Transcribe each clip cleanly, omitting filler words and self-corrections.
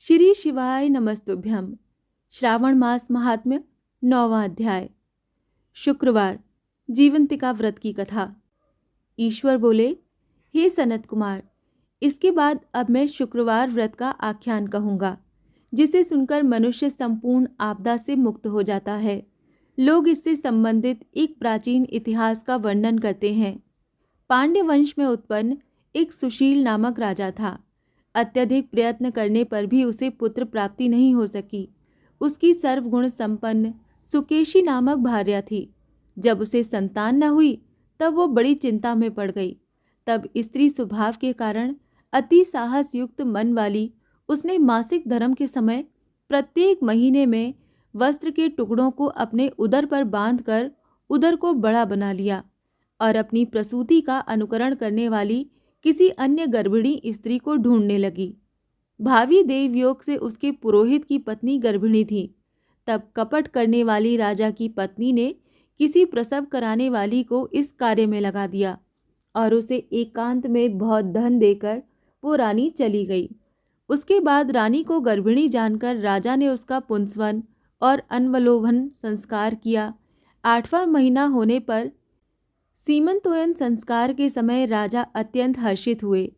श्री शिवाय नमस्तुभ्यम। श्रावण मास महात्म्य 9वां अध्याय। शुक्रवार, जीवंतिका व्रत की कथा। ईश्वर बोले, हे सनत कुमार, इसके बाद अब मैं शुक्रवार व्रत का आख्यान कहूँगा, जिसे सुनकर मनुष्य संपूर्ण आपदा से मुक्त हो जाता है। लोग इससे संबंधित एक प्राचीन इतिहास का वर्णन करते हैं। पांड्य वंश में उत्पन्न एक सुशील नामक राजा था। अत्यधिक प्रयत्न करने पर भी उसे पुत्र प्राप्ति नहीं हो सकी। उसकी सर्वगुण संपन्न सुकेशी नामक भार्या थी। जब उसे संतान न हुई तब वो बड़ी चिंता में पड़ गई। तब स्त्री स्वभाव के कारण अति साहस युक्त मन वाली उसने मासिक धर्म के समय प्रत्येक महीने में वस्त्र के टुकड़ों को अपने उदर पर बांधकर उदर को बड़ा बना लिया और अपनी प्रसूति का अनुकरण करने वाली किसी अन्य गर्भिणी स्त्री को ढूंढने लगी। भावी देवयोग से उसके पुरोहित की पत्नी गर्भिणी थी। तब कपट करने वाली राजा की पत्नी ने किसी प्रसव कराने वाली को इस कार्य में लगा दिया और उसे एकांत में बहुत धन देकर वो रानी चली गई। उसके बाद रानी को गर्भिणी जानकर राजा ने उसका पुंसवन और अनवलोभन संस्कार किया। 8वां महीना होने पर सीमंतोयन संस्कार के समय राजा अत्यंत हर्षित हुए।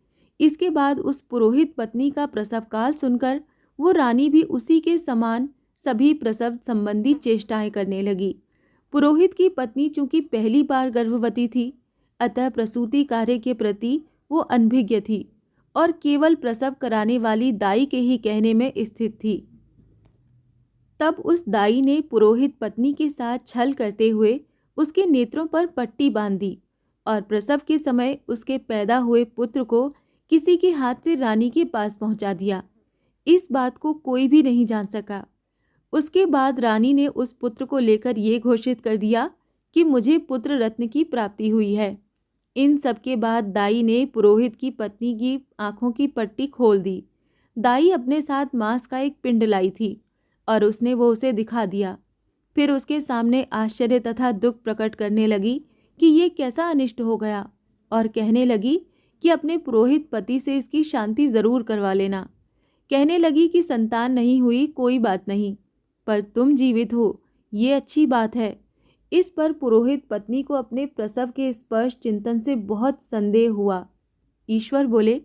इसके बाद उस पुरोहित पत्नी का प्रसव काल सुनकर वो रानी भी उसी के समान सभी प्रसव संबंधी चेष्टाएं करने लगी। पुरोहित की पत्नी चूंकि पहली बार गर्भवती थी, अतः प्रसूति कार्य के प्रति वो अनभिज्ञ थी और केवल प्रसव कराने वाली दाई के ही कहने में स्थित थी। तब उस दाई ने पुरोहित पत्नी के साथ छल करते हुए उसके नेत्रों पर पट्टी बांध दी और प्रसव के समय उसके पैदा हुए पुत्र को किसी के हाथ से रानी के पास पहुंचा दिया। इस बात को कोई भी नहीं जान सका। उसके बाद रानी ने उस पुत्र को लेकर ये घोषित कर दिया कि मुझे पुत्र रत्न की प्राप्ति हुई है। इन सब के बाद दाई ने पुरोहित की पत्नी की आंखों की पट्टी खोल दी। दाई अपने साथ मांस का एक पिंड लाई थी और उसने वो उसे दिखा दिया। फिर उसके सामने आश्चर्य तथा दुख प्रकट करने लगी कि ये कैसा अनिष्ट हो गया और कहने लगी कि अपने पुरोहित पति से इसकी शांति जरूर करवा लेना। कहने लगी कि संतान नहीं हुई कोई बात नहीं, पर तुम जीवित हो ये अच्छी बात है। इस पर पुरोहित पत्नी को अपने प्रसव के स्पर्श चिंतन से बहुत संदेह हुआ। ईश्वर बोले,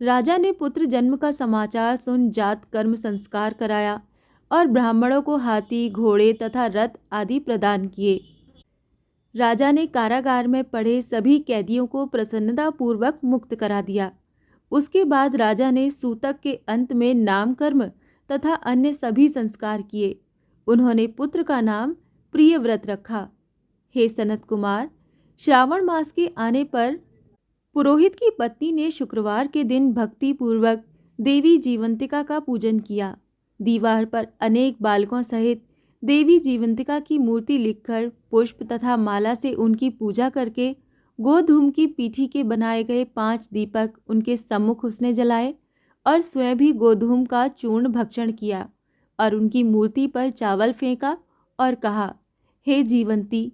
राजा ने पुत्र जन्म का समाचार सुन जात कर्म संस्कार कराया और ब्राह्मणों को हाथी, घोड़े तथा रथ आदि प्रदान किए। राजा ने कारागार में पड़े सभी कैदियों को प्रसन्नतापूर्वक मुक्त करा दिया। उसके बाद राजा ने सूतक के अंत में नामकर्म तथा अन्य सभी संस्कार किए। उन्होंने पुत्र का नाम प्रियव्रत रखा। हे सनत कुमार, श्रावण मास के आने पर पुरोहित की पत्नी ने शुक्रवार के दिन भक्तिपूर्वक देवी जीवंतिका का पूजन किया। दीवार पर अनेक बालकों सहित देवी जीवंतिका की मूर्ति लिखकर पुष्प तथा माला से उनकी पूजा करके गोधूम की पीठी के बनाए गए 5 दीपक उनके सम्मुख उसने जलाए और स्वयं भी गोधूम का चूर्ण भक्षण किया और उनकी मूर्ति पर चावल फेंका और कहा, हे जीवंती,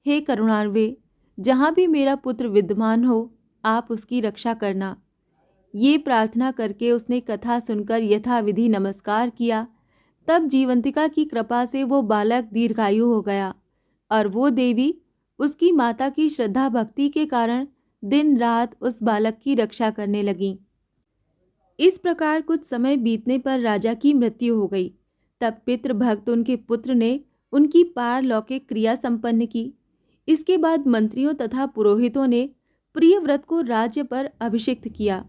हे करुणार्वे, जहाँ भी मेरा पुत्र विद्यमान हो आप उसकी रक्षा करना। ये प्रार्थना करके उसने कथा सुनकर यथाविधि नमस्कार किया। तब जीवंतिका की कृपा से वो बालक दीर्घायु हो गया और वो देवी उसकी माता की श्रद्धा भक्ति के कारण दिन रात उस बालक की रक्षा करने लगी। इस प्रकार कुछ समय बीतने पर राजा की मृत्यु हो गई। तब पितृभक्त उनके पुत्र ने उनकी पारलौकिक क्रिया संपन्न की। इसके बाद मंत्रियों तथा पुरोहितों ने प्रियव्रत को राज्य पर अभिषिक्त किया।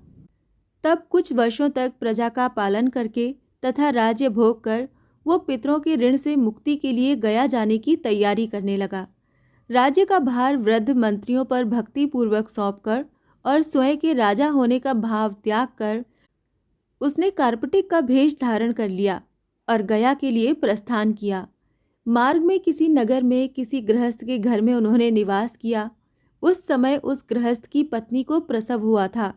तब कुछ वर्षों तक प्रजा का पालन करके तथा राज्य भोग कर वो पितरों के ऋण से मुक्ति के लिए गया जाने की तैयारी करने लगा। राज्य का भार वृद्ध मंत्रियों पर भक्तिपूर्वक सौंपकर और स्वयं के राजा होने का भाव त्याग कर उसने कार्पटिक का भेष धारण कर लिया और गया के लिए प्रस्थान किया। मार्ग में किसी नगर में किसी गृहस्थ के घर में उन्होंने निवास किया। उस समय उस गृहस्थ की पत्नी को प्रसव हुआ था।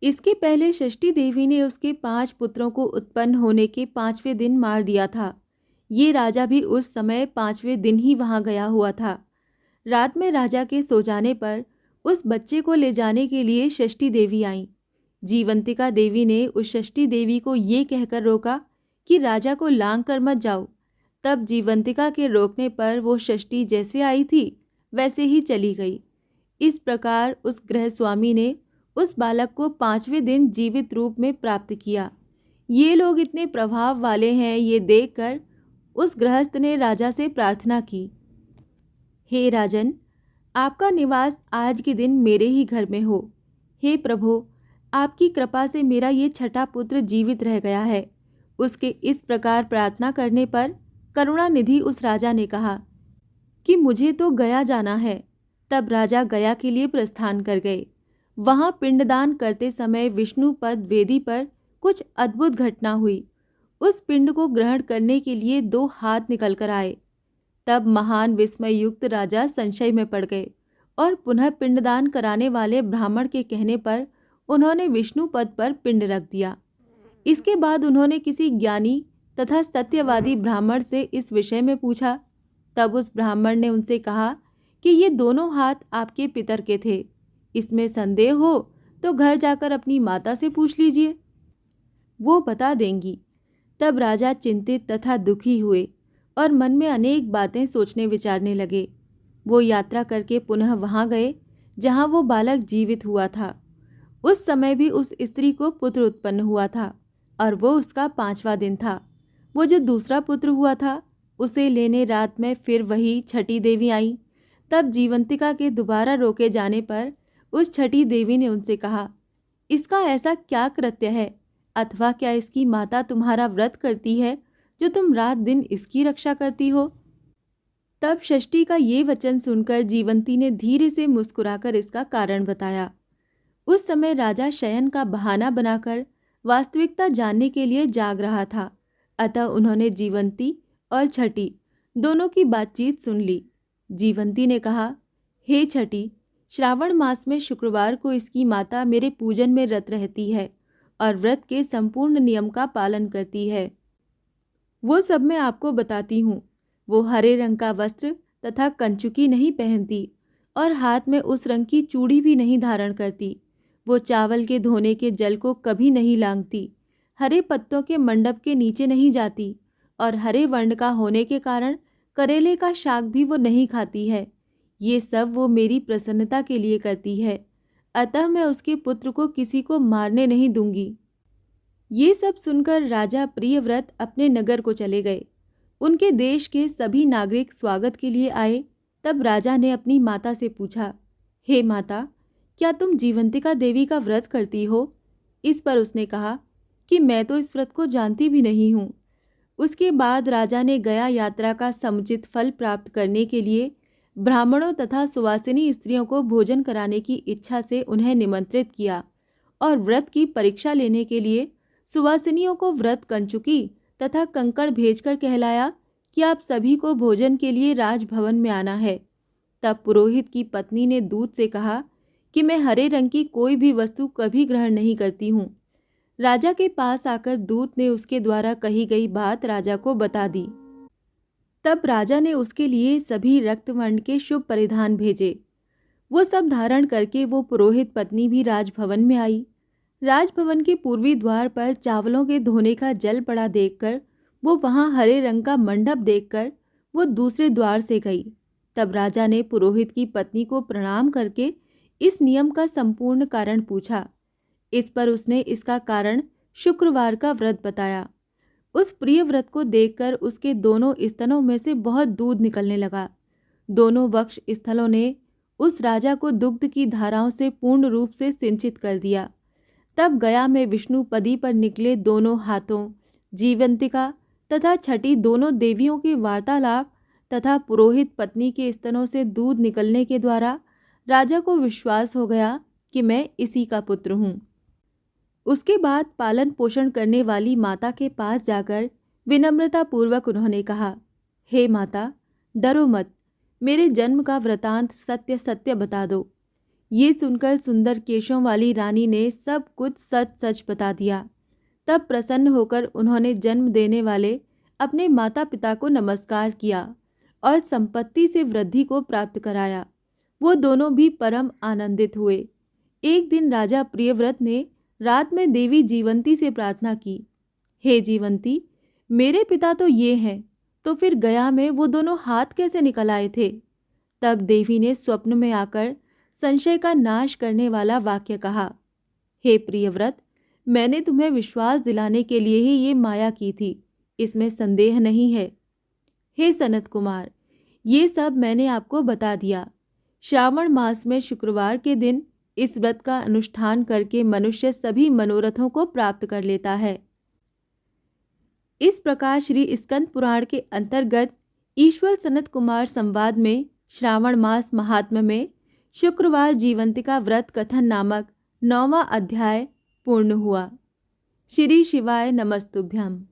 इसके पहले षष्ठी देवी ने उसके 5 पुत्रों को उत्पन्न होने के 5वें दिन मार दिया था। ये राजा भी उस समय 5वें दिन ही वहां गया हुआ था। रात में राजा के सो जाने पर उस बच्चे को ले जाने के लिए षष्ठी देवी आईं। जीवंतिका देवी ने उस षष्ठी देवी को ये कहकर रोका कि राजा को लांग कर मत जाओ। तब जीवंतिका के रोकने पर वो षष्ठी जैसे आई थी वैसे ही चली गई। इस प्रकार उस गृह स्वामी ने उस बालक को 5वें दिन जीवित रूप में प्राप्त किया। ये लोग इतने प्रभाव वाले हैं, ये देखकर उस गृहस्थ ने राजा से प्रार्थना की, हे राजन, आपका निवास आज के दिन मेरे ही घर में हो। हे प्रभु, आपकी कृपा से मेरा ये छठा पुत्र जीवित रह गया है। उसके इस प्रकार प्रार्थना करने पर करुणानिधि उस राजा ने कहा कि मुझे तो गया जाना है। तब राजा गया के लिए प्रस्थान कर गए। वहाँ पिंडदान करते समय विष्णुपद वेदी पर कुछ अद्भुत घटना हुई। उस पिंड को ग्रहण करने के लिए 2 हाथ निकल कर आए। तब महान विस्मय युक्त राजा संशय में पड़ गए और पुनः पिंडदान कराने वाले ब्राह्मण के कहने पर उन्होंने विष्णु पद पर पिंड रख दिया। इसके बाद उन्होंने किसी ज्ञानी तथा सत्यवादी ब्राह्मण से इस विषय में पूछा। तब उस ब्राह्मण ने उनसे कहा कि ये दोनों हाथ आपके पितर के थे। इसमें संदेह हो तो घर जाकर अपनी माता से पूछ लीजिए, वो बता देंगी। तब राजा चिंतित तथा दुखी हुए और मन में अनेक बातें सोचने विचारने लगे। वो यात्रा करके पुनः वहाँ गए जहाँ वो बालक जीवित हुआ था। उस समय भी उस स्त्री को पुत्र उत्पन्न हुआ था और वो उसका 5वां दिन था। वो जो दूसरा पुत्र हुआ था उसे लेने रात में फिर वही छठी देवी आई। तब जीवंतिका के दोबारा रोके जाने पर उस छठी देवी ने उनसे कहा, इसका ऐसा क्या कृत्य है, अथवा क्या इसकी माता तुम्हारा व्रत करती है जो तुम रात दिन इसकी रक्षा करती हो। तब षष्ठी का ये वचन सुनकर जीवंती ने धीरे से मुस्कुराकर इसका कारण बताया। उस समय राजा शयन का बहाना बनाकर वास्तविकता जानने के लिए जाग रहा था। अतः उन्होंने जीवंती और छठी दोनों की बातचीत सुन ली। जीवंती ने कहा, हे छठी, श्रावण मास में शुक्रवार को इसकी माता मेरे पूजन में रत रहती है और व्रत के संपूर्ण नियम का पालन करती है। वो सब मैं आपको बताती हूँ। वो हरे रंग का वस्त्र तथा कंचुकी नहीं पहनती और हाथ में उस रंग की चूड़ी भी नहीं धारण करती। वो चावल के धोने के जल को कभी नहीं लांघती, हरे पत्तों के मंडप के नीचे नहीं जाती और हरे वर्ण का होने के कारण करेले का शाक भी वो नहीं खाती है। ये सब वो मेरी प्रसन्नता के लिए करती है, अतः मैं उसके पुत्र को किसी को मारने नहीं दूंगी। ये सब सुनकर राजा प्रियव्रत अपने नगर को चले गए। उनके देश के सभी नागरिक स्वागत के लिए आए। तब राजा ने अपनी माता से पूछा, हे माता, क्या तुम जीवंतिका देवी का व्रत करती हो? इस पर उसने कहा कि मैं तो इस व्रत को जानती भी नहीं हूँ। उसके बाद राजा ने गया यात्रा का समुचित फल प्राप्त करने के लिए ब्राह्मणों तथा सुवासिनी स्त्रियों को भोजन कराने की इच्छा से उन्हें निमंत्रित किया और व्रत की परीक्षा लेने के लिए सुवासिनियों को व्रत कंचुकी तथा कंकड़ भेजकर कहलाया कि आप सभी को भोजन के लिए राजभवन में आना है। तब पुरोहित की पत्नी ने दूत से कहा कि मैं हरे रंग की कोई भी वस्तु कभी ग्रहण नहीं करती हूँ। राजा के पास आकर दूत ने उसके द्वारा कही गई बात राजा को बता दी। तब राजा ने उसके लिए सभी रक्तवर्ण के शुभ परिधान भेजे। वो सब धारण करके वो पुरोहित पत्नी भी राजभवन में आई। राजभवन के पूर्वी द्वार पर चावलों के धोने का जल पड़ा देखकर वो वहाँ हरे रंग का मंडप देखकर वो दूसरे द्वार से गई। तब राजा ने पुरोहित की पत्नी को प्रणाम करके इस नियम का संपूर्ण कारण पूछा। इस पर उसने इसका कारण शुक्रवार का व्रत बताया। उस प्रिय व्रत को देखकर उसके दोनों स्तनों में से बहुत दूध निकलने लगा। दोनों वक्ष स्थलों ने उस राजा को दुग्ध की धाराओं से पूर्ण रूप से सिंचित कर दिया। तब गया में विष्णुपदी पर निकले दोनों हाथों, जीवंतिका तथा छठी दोनों देवियों के वार्तालाप तथा पुरोहित पत्नी के स्तनों से दूध निकलने के द्वारा राजा को विश्वास हो गया कि मैं इसी का पुत्र हूँ। उसके बाद पालन पोषण करने वाली माता के पास जाकर विनम्रता पूर्वक उन्होंने कहा, हे माता, डरो मत, मेरे जन्म का वृतांत सत्य सत्य बता दो। ये सुनकर सुंदर केशों वाली रानी ने सब कुछ सच सच बता दिया। तब प्रसन्न होकर उन्होंने जन्म देने वाले अपने माता पिता को नमस्कार किया और संपत्ति से वृद्धि को प्राप्त कराया। वो दोनों भी परम आनंदित हुए। एक दिन राजा प्रियव्रत ने रात में देवी जीवंती से प्रार्थना की, हे जीवंती, मेरे पिता तो ये हैं, तो फिर गया में वो दोनों हाथ कैसे निकल आए थे? तब देवी ने स्वप्न में आकर संशय का नाश करने वाला वाक्य कहा, हे प्रियव्रत, मैंने तुम्हें विश्वास दिलाने के लिए ही ये माया की थी, इसमें संदेह नहीं है। हे सनत कुमार, ये सब मैंने आपको बता दिया। श्रावण मास में शुक्रवार के दिन इस व्रत का अनुष्ठान करके मनुष्य सभी मनोरथों को प्राप्त कर लेता है। इस प्रकार श्री स्कंद पुराण के अंतर्गत ईश्वर सनत कुमार संवाद में श्रावण मास महात्म्य में शुक्रवार जीवंतिका व्रत कथन नामक 9वां अध्याय पूर्ण हुआ। श्री शिवाय नमस्तुभ्यम।